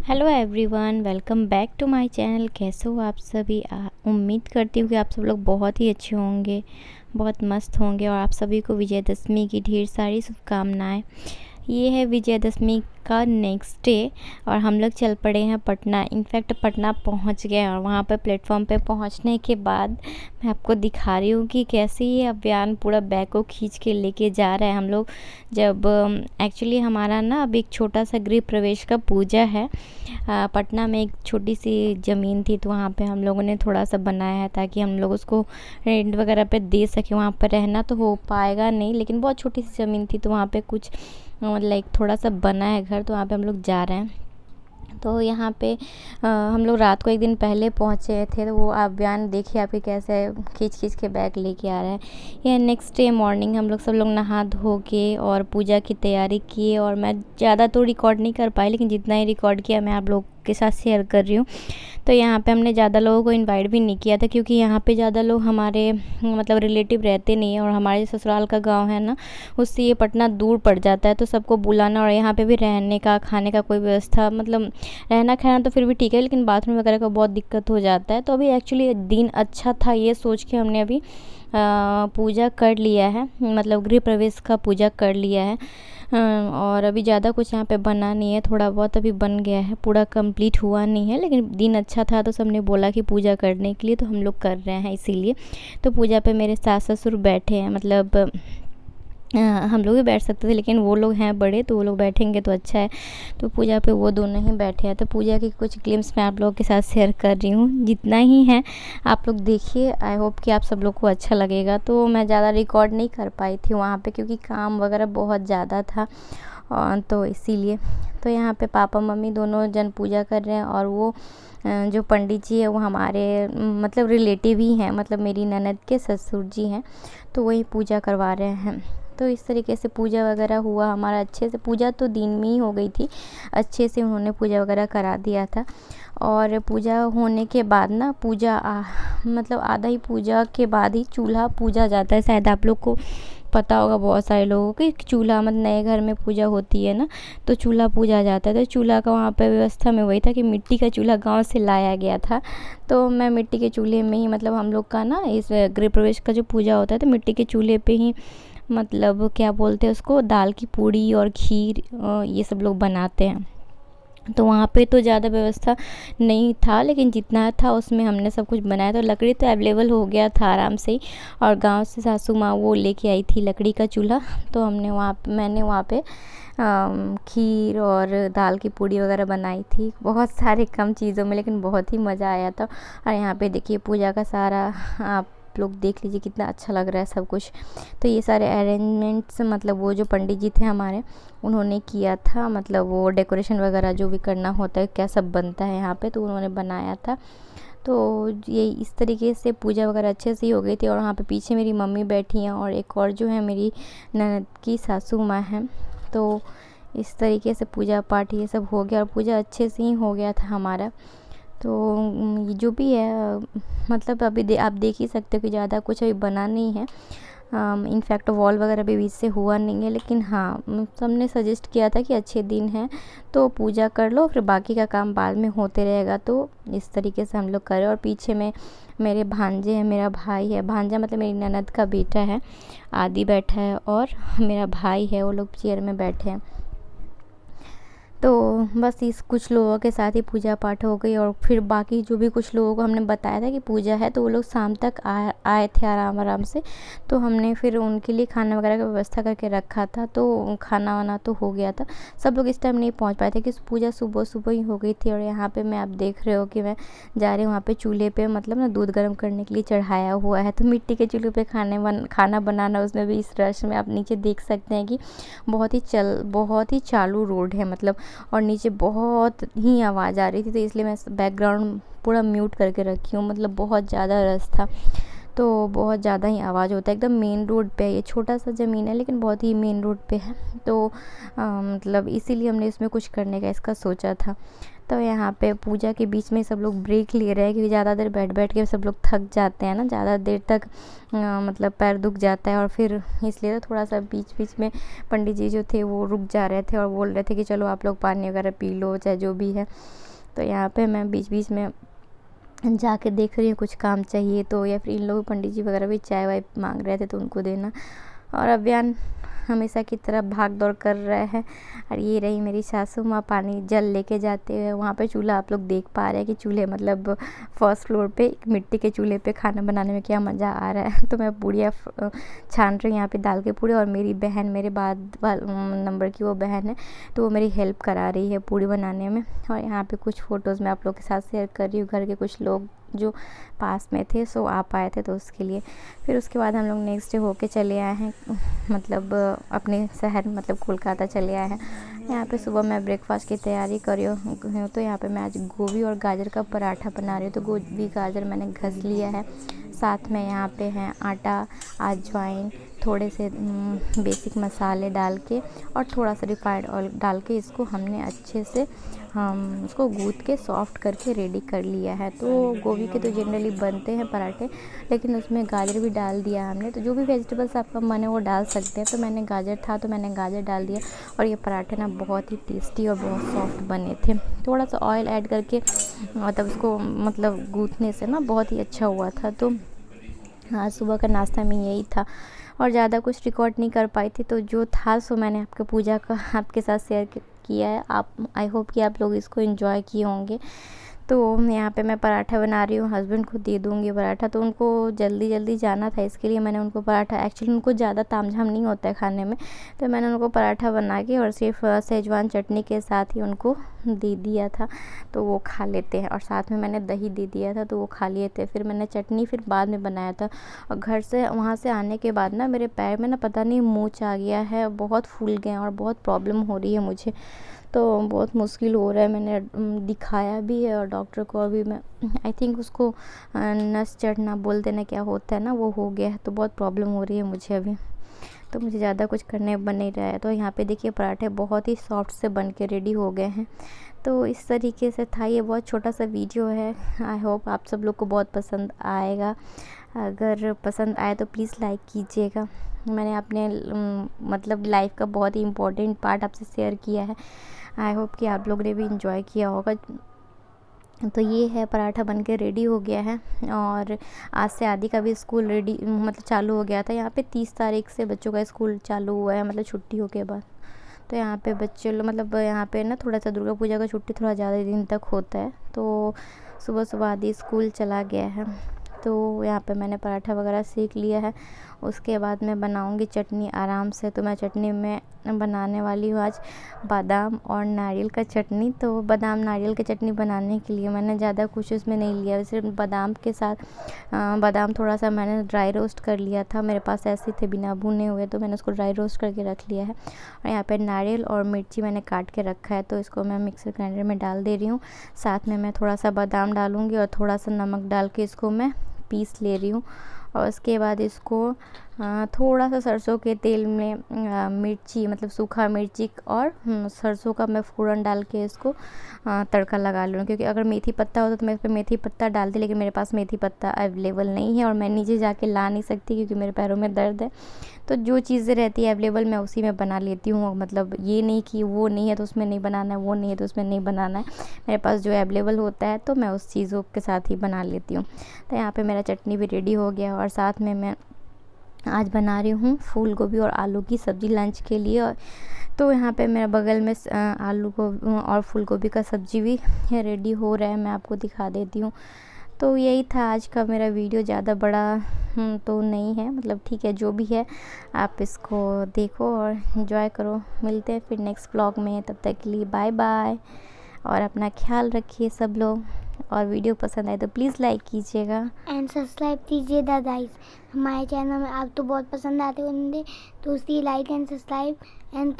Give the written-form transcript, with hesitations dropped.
Hello everyone, welcome back to my channel. कैसे हो आप सभी? उम्मीद करती हूँ कि आप सब लोग बहुत ही अच्छे होंगे, बहुत मस्त होंगे और आप सभी को विजयदशमी की ढेर सारी शुभकामनाएं। ये है विजयदशमी का नेक्स्ट डे और हम लोग चल पड़े हैं पटना। इनफैक्ट पटना पहुंच गए और वहाँ पर प्लेटफॉर्म पे पहुंचने के बाद मैं आपको दिखा रही हूँ कि कैसे ये अभियान पूरा बैग को खींच के लेके जा रहा है। हम लोग जब एक्चुअली हमारा ना अब एक छोटा सा गृह प्रवेश का पूजा है। पटना में एक छोटी सी ज़मीन थी तो वहाँ पे हम लोगों ने थोड़ा सा बनाया है ताकि हम लोग उसको रेंट वगैरह पे दे सकें। वहाँ पर रहना तो हो पाएगा नहीं, लेकिन बहुत छोटी सी ज़मीन थी तो वहाँ पे कुछ लाइक थोड़ा सा बना है घर, तो वहाँ पे हम लोग जा रहे हैं। तो यहाँ पे हम लोग रात को एक दिन पहले पहुँचे थे, तो वो अभियान देखिए आपके कैसे खींच खींच के बैग लेके आ रहा है। यह नेक्स्ट डे मॉर्निंग हम लोग सब लोग नहा धो के और पूजा की तैयारी किए। और मैं ज़्यादा तो रिकॉर्ड नहीं कर पाई, लेकिन जितना ही रिकॉर्ड किया मैं आप लोग के साथ शेयर कर रही हूँ। तो यहाँ पे हमने ज़्यादा लोगों को इनवाइट भी नहीं किया था, क्योंकि यहाँ पे ज़्यादा लोग हमारे मतलब रिलेटिव रहते नहीं हैं और हमारे ससुराल का गांव है ना, उससे ये पटना दूर पड़ जाता है। तो सबको बुलाना और यहाँ पे भी रहने का खाने का कोई व्यवस्था, मतलब रहना खाना तो फिर भी ठीक है, लेकिन बाथरूम वगैरह का बहुत दिक्कत हो जाता है। तो अभी एक्चुअली दिन अच्छा था, ये सोच के हमने अभी पूजा कर लिया है, मतलब गृह प्रवेश का पूजा कर लिया है। और अभी ज़्यादा कुछ यहाँ पे बना नहीं है, थोड़ा बहुत अभी बन गया है, पूरा कंप्लीट हुआ नहीं है। लेकिन दिन अच्छा था तो सबने बोला कि पूजा करने के लिए, तो हम लोग कर रहे हैं इसीलिए। तो पूजा पे मेरे सास ससुर बैठे हैं, मतलब हम लोग भी बैठ सकते थे लेकिन वो लोग हैं बड़े तो वो लोग बैठेंगे तो अच्छा है। तो पूजा पे वो दोनों ही बैठे हैं। तो पूजा की कुछ ग्लिम्स मैं आप लोगों के साथ शेयर कर रही हूँ, जितना ही है आप लोग देखिए। आई होप कि आप सब लोग को अच्छा लगेगा। तो मैं ज़्यादा रिकॉर्ड नहीं कर पाई थी वहाँ पे, क्योंकि काम वगैरह बहुत ज़्यादा था और तो इसीलिए। तो यहाँ पे पापा मम्मी दोनों जन पूजा कर रहे हैं और वो जो पंडित जी है वो हमारे मतलब रिलेटिव ही हैं, मतलब मेरी ननद के ससुर जी हैं, तो वही पूजा करवा रहे हैं। तो इस तरीके से पूजा वगैरह हुआ हमारा अच्छे से। पूजा तो दिन में ही हो गई थी, अच्छे से उन्होंने पूजा वगैरह करा दिया था। और पूजा होने के बाद ना मतलब आधा ही पूजा के बाद ही चूल्हा पूजा जाता है। शायद आप लोग को पता होगा, बहुत सारे लोगों को कि चूल्हा मतलब नए घर में पूजा होती है ना, तो चूल्हा पूजा जाता है। तो चूल्हा का वहाँ पे व्यवस्था में वही था कि मिट्टी का चूल्हा गांव से लाया गया था। तो मैं मिट्टी के चूल्हे में ही, मतलब हम लोग का ना इस गृह प्रवेश का जो पूजा होता है तो मिट्टी के चूल्हे पे ही, मतलब क्या बोलते हैं उसको, दाल की पूड़ी और खीर ये सब लोग बनाते हैं। तो वहाँ पे तो ज़्यादा व्यवस्था नहीं था, लेकिन जितना था उसमें हमने सब कुछ बनाया। तो लकड़ी तो अवेलेबल हो गया था आराम से ही, और गांव से सासू माँ वो लेके आई थी लकड़ी का चूल्हा। तो मैंने वहाँ पे खीर और दाल की पूड़ी वगैरह बनाई थी, बहुत सारे कम चीज़ों में, लेकिन बहुत ही मज़ा आया था। और यहाँ पे देखिए पूजा का सारा आप लोग देख लीजिए कितना अच्छा लग रहा है सब कुछ। तो ये सारे अरेंजमेंट्स मतलब वो जो पंडित जी थे हमारे, उन्होंने किया था, मतलब वो डेकोरेशन वगैरह जो भी करना होता है, क्या सब बनता है यहाँ पे, तो उन्होंने बनाया था। तो ये इस तरीके से पूजा वगैरह अच्छे से ही हो गई थी। और वहाँ पे पीछे मेरी मम्मी बैठी हैं और एक और जो है मेरी ननद की सासू माँ हैं। तो इस तरीके से पूजा पाठ ये सब हो गया और पूजा अच्छे से ही हो गया था हमारा। तो ये जो भी है, मतलब अभी आप देख ही सकते हो कि ज़्यादा कुछ अभी बना नहीं है। इनफैक्ट वॉल वगैरह भी बीच से हुआ नहीं है, लेकिन हाँ सबने सजेस्ट किया था कि अच्छे दिन हैं तो पूजा कर लो, फिर बाकी का काम बाद में होते रहेगा। तो इस तरीके से हम लोग करें। और पीछे में मेरे भांजे हैं, मेरा भाई है, भांजा मतलब मेरी ननद का बेटा है, आदि बैठा है, और मेरा भाई है, वो लोग चेयर में बैठे हैं। तो बस इस कुछ लोगों के साथ ही पूजा पाठ हो गई। और फिर बाकी जो भी कुछ लोगों को हमने बताया था कि पूजा है, तो वो लोग शाम तक आए थे आराम आराम से। तो हमने फिर उनके लिए खाना वगैरह का व्यवस्था करके रखा था, तो खाना वाना तो हो गया था। सब लोग इस टाइम नहीं पहुंच पाए थे कि पूजा सुबह सुबह ही हो गई थी। और यहाँ पे मैं आप देख रहे हो कि मैं जा रही हूँ वहाँ पे चूल्हे पे, मतलब ना दूध गर्म करने के लिए चढ़ाया हुआ है। तो मिट्टी के चूल्हे पे खाना बनाना, उसमें भी इस रश में आप नीचे देख सकते हैं कि बहुत ही चालू रोड है, मतलब और नीचे बहुत ही आवाज़ आ रही थी। तो इसलिए मैं बैकग्राउंड पूरा म्यूट करके रखी हूँ, मतलब बहुत ज़्यादा रश था, तो बहुत ज़्यादा ही आवाज़ होता है। एकदम मेन रोड पे है, ये छोटा सा ज़मीन है लेकिन बहुत ही मेन रोड पे है। तो मतलब इसीलिए हमने इसमें कुछ करने का इसका सोचा था। तो यहाँ पे पूजा के बीच में सब लोग ब्रेक ले रहे हैं, क्योंकि ज़्यादा देर बैठ बैठ के सब लोग थक जाते हैं ना, ज़्यादा देर तक मतलब पैर दुख जाता है, और फिर इसलिए तो थोड़ा सा बीच बीच में पंडित जी जो थे वो रुक जा रहे थे और बोल रहे थे कि चलो आप लोग पानी वगैरह पी लो, चाहे जो भी है। तो यहाँ पे मैं बीच बीच में जाके देख रही हूँ कुछ काम चाहिए तो, या फिर इन लोग पंडित जी वगैरह भी चाय वाय मांग रहे थे तो उनको देना। और अभियान हमेशा की तरह भाग दौड़ कर रहे हैं। और ये रही मेरी सासू माँ पानी जल लेके जाते हुए। वहाँ पे चूल्हा आप लोग देख पा रहे हैं कि चूल्हे मतलब फर्स्ट फ्लोर पे एक मिट्टी के चूल्हे पे खाना बनाने में क्या मज़ा आ रहा है। तो मैं पूड़ियाँ छान रही हूँ यहाँ पे दाल के पूड़े, और मेरी बहन मेरे बाद नंबर की वो बहन है तो वो मेरी हेल्प करा रही है पूड़ी बनाने में। और यहाँ पे कुछ फ़ोटोज़ मैं आप लोग के साथ शेयर कर रही हूँ, घर के कुछ लोग जो पास में थे सो आप आए थे तो उसके लिए। फिर उसके बाद हम लोग नेक्स्ट डे होके चले आए हैं, मतलब अपने शहर मतलब कोलकाता चले आए हैं। यहाँ पे सुबह मैं ब्रेकफास्ट की तैयारी कर रही हूँ। तो यहाँ पे मैं आज गोभी और गाजर का पराठा बना रही हूँ। तो गोभी गाजर मैंने घस लिया है, साथ में यहाँ पे हैं आटा, अजवाइन, थोड़े से बेसिक मसाले डाल के और थोड़ा सा रिफाइंड ऑयल डाल के इसको हमने अच्छे से हम उसको गूँथ के सॉफ्ट करके रेडी कर लिया है। तो गोभी के तो जनरली बनते हैं पराठे, लेकिन उसमें गाजर भी डाल दिया हमने। तो जो भी वेजिटेबल्स आपका मन है वो डाल सकते हैं। तो मैंने गाजर था तो मैंने गाजर डाल दिया, और ये पराठे ना बहुत ही टेस्टी और बहुत सॉफ्ट बने थे। थोड़ा सा ऑयल ऐड करके मतलब उसको मतलब गूँथने से ना बहुत ही अच्छा हुआ था। तो आज सुबह का नाश्ता में यही था, और ज़्यादा कुछ रिकॉर्ड नहीं कर पाई थी। तो जो था सो मैंने आपके पूजा का आपके साथ शेयर किया है। आप आई होप कि आप लोग इसको एंजॉय किए होंगे। तो यहाँ पे मैं पराठा बना रही हूँ, हस्बैंड को दे दूँगी पराठा। तो उनको जल्दी जल्दी जाना था, इसके लिए मैंने उनको पराठा, एक्चुअली उनको ज़्यादा तामझाम नहीं होता है खाने में, तो मैंने उनको पराठा बना के और सिर्फ सेजवान चटनी के साथ ही उनको दे दिया था। तो वो खा लेते हैं, और साथ में मैंने दही दे दिया था तो वो खा लिए थे। फिर मैंने चटनी फिर बाद में बनाया था। और घर से वहाँ से आने के बाद ना मेरे पैर में ना पता नहीं मोच आ गया है, बहुत फूल गए हैं और बहुत प्रॉब्लम हो रही है मुझे। तो बहुत मुश्किल हो रहा है। मैंने दिखाया भी है और डॉक्टर को अभी मैं आई थिंक उसको नस चढ़ना बोलते ना क्या होता है ना, वो हो गया है। तो बहुत प्रॉब्लम हो रही है मुझे अभी, तो मुझे ज़्यादा कुछ करने बन नहीं रहा है। तो यहाँ पे देखिए पराठे बहुत ही सॉफ्ट से बन के रेडी हो गए हैं। तो इस तरीके से था, ये बहुत छोटा सा वीडियो है। आई होप आप सब लोग को बहुत पसंद आएगा। अगर पसंद आए तो प्लीज़ लाइक कीजिएगा। मैंने अपने मतलब लाइफ का बहुत ही इम्पोर्टेंट पार्ट आपसे शेयर किया है। आई होप कि आप लोग ने भी इंजॉय किया होगा। तो ये है पराठा बन के रेडी हो गया है, और आज से आदि का भी स्कूल रेडी मतलब चालू हो गया था। यहाँ पे 30 तारीख से बच्चों का स्कूल चालू हुआ है, मतलब छुट्टी हो के बाद। तो यहाँ पे बच्चे लोग मतलब यहाँ पे ना थोड़ा सा दुर्गा पूजा का छुट्टी थोड़ा ज़्यादा दिन तक होता है। तो सुबह सुबह आदि स्कूल चला गया है। तो यहाँ पे मैंने पराठा वगैरह सेक लिया है। उसके बाद मैं बनाऊँगी चटनी आराम से। तो मैं चटनी में बनाने वाली हूँ आज बादाम और नारियल का चटनी। तो बादाम नारियल की चटनी बनाने के लिए मैंने ज़्यादा कुछ उसमें नहीं लिया, सिर्फ बादाम के साथ बादाम थोड़ा सा मैंने ड्राई रोस्ट कर लिया था, मेरे पास ऐसे थे बिना भुने हुए, तो मैंने उसको ड्राई रोस्ट करके रख लिया है। और यहाँ पे नारियल और मिर्ची मैंने काट के रखा है, तो इसको मैं मिक्सर ग्राइंडर में डाल दे रही हूँ। साथ में मैं थोड़ा सा बादाम डालूँगी और थोड़ा सा नमक डाल के इसको मैं पीस ले रही हूँ। और उसके बाद इसको थोड़ा सा सरसों के तेल में मिर्ची मतलब सूखा मिर्ची और सरसों का मैं फ़ोरन डाल के इसको तड़का लगा लूँ। क्योंकि अगर मेथी पत्ता होता तो मैं इस पर मेथी पत्ता डालती, लेकिन मेरे पास मेथी पत्ता अवेलेबल नहीं है और मैं नीचे जाके ला नहीं सकती क्योंकि मेरे पैरों में दर्द है। तो जो चीज़ें रहती है अवेलेबल मैं उसी में बना लेती हूँ। मतलब ये नहीं कि वो नहीं है तो उसमें नहीं बनाना है, वो नहीं है तो उसमें नहीं बनाना है, मेरे पास जो अवेलेबल होता है तो मैं उस चीज़ों के साथ ही बना लेती हूँ। तो यहाँ पे मेरा चटनी भी रेडी हो गया और साथ में मैं आज बना रही हूँ फूल गोभी और आलू की सब्ज़ी लंच के लिए। तो यहाँ पे मेरे बगल में आलू को और फूल गोभी का सब्ज़ी भी रेडी हो रहा है, मैं आपको दिखा देती हूँ। तो यही था आज का मेरा वीडियो, ज़्यादा बड़ा तो नहीं है, मतलब ठीक है जो भी है आप इसको देखो और एंजॉय करो। मिलते हैं फिर नेक्स्ट व्लॉग में, तब तक के लिए बाय बाय और अपना ख्याल रखिए सब लोग। और वीडियो पसंद आए तो प्लीज़ लाइक कीजिएगा एंड सब्सक्राइब कीजिएगा गाइस। हमारे चैनल में आप तो बहुत पसंद आते होंगे, तो उसकी लाइक एंड सब्सक्राइब एंड